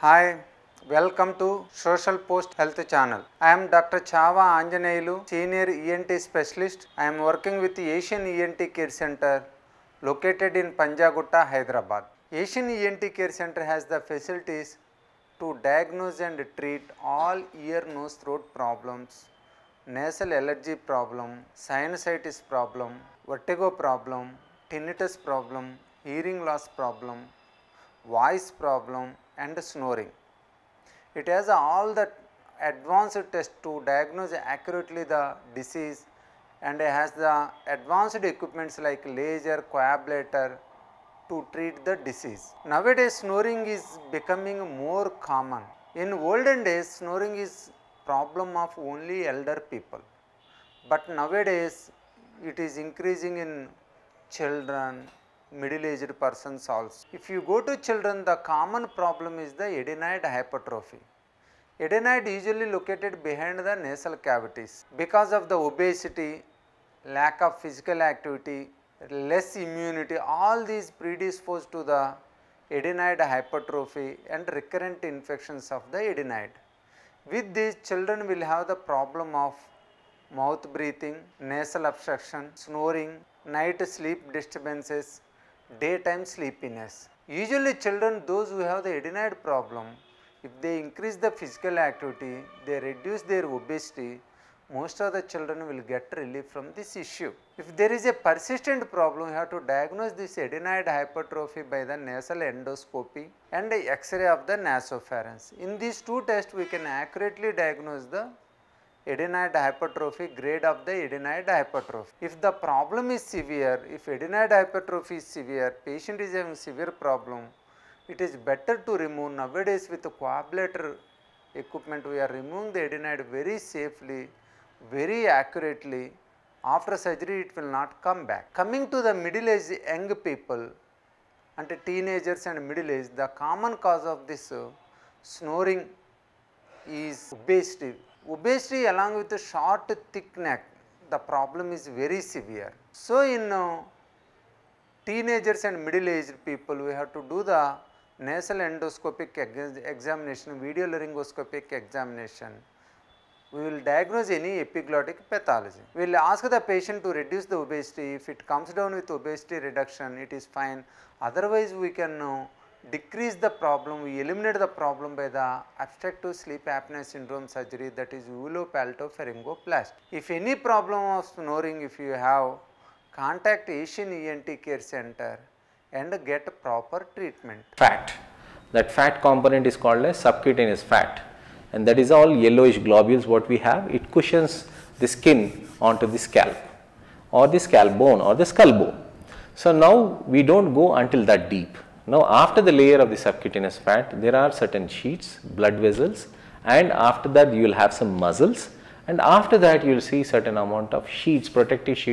Hi, welcome to Social Post Health Channel. I am Dr. Chava Anjaneyulu, Senior ENT Specialist. I am working with Asian ENT Care Center located in Panjagutta, Hyderabad. Asian ENT Care Center has the facilities to diagnose and treat all ear, nose, throat problems, nasal allergy problem, sinusitis problem, vertigo problem, tinnitus problem, hearing loss problem, voice problem and snoring. It has all the advanced tests to diagnose accurately the disease and has the advanced equipments like laser, coablator to treat the disease. Nowadays snoring is becoming more common. In olden days snoring is problem of only elder people, but nowadays it is increasing in children, middle-aged persons also. If you go to children, the common problem is the adenoid hypertrophy. Adenoid usually located behind the nasal cavities. Because of the obesity, lack of physical activity, less immunity, all these predispose to the adenoid hypertrophy and recurrent infections of the adenoid. With these, children will have the problem of mouth breathing, nasal obstruction, snoring, night sleep disturbances, daytime sleepiness. Usually children, those who have the adenoid problem, if they increase the physical activity, they reduce their obesity, most of the children will get relief from this issue. If there is a persistent problem, you have to diagnose this adenoid hypertrophy by the nasal endoscopy and X-ray of the nasopharynx. In these two tests, we can accurately diagnose the adenoid hypertrophy, grade of the adenoid hypertrophy. If the problem is severe, if adenoid hypertrophy is severe, patient is having severe problem, it is better to remove. Nowadays with the coablator equipment, we are removing the adenoid very safely, very accurately. After surgery it will not come back. Coming to the middle-aged young people and teenagers and middle-aged, the common cause of this snoring is obesity. Obesity along with a short thick neck, the problem is very severe. So in teenagers and middle-aged people, we have to do the nasal endoscopic examination, video laryngoscopic examination. We will diagnose any epiglottic pathology. We will ask the patient to reduce the obesity. If it comes down with obesity reduction, it is fine. Otherwise, we can decrease the problem, we eliminate the problem by the obstructive sleep apnea syndrome surgery, that is uvulopaltopharyngoplasty. If any problem of snoring, if you have, contact Asian ENT Care Center and get proper treatment. Fat. That fat component is called as subcutaneous fat, and that is all yellowish globules what we have. It cushions the skin onto the scalp or the scalp bone or the skull bone. So now we don't go until that deep. Now after the layer of the subcutaneous fat, there are certain sheets, blood vessels, and after that you will have some muscles, and after that you will see certain amount of sheets, protective sheets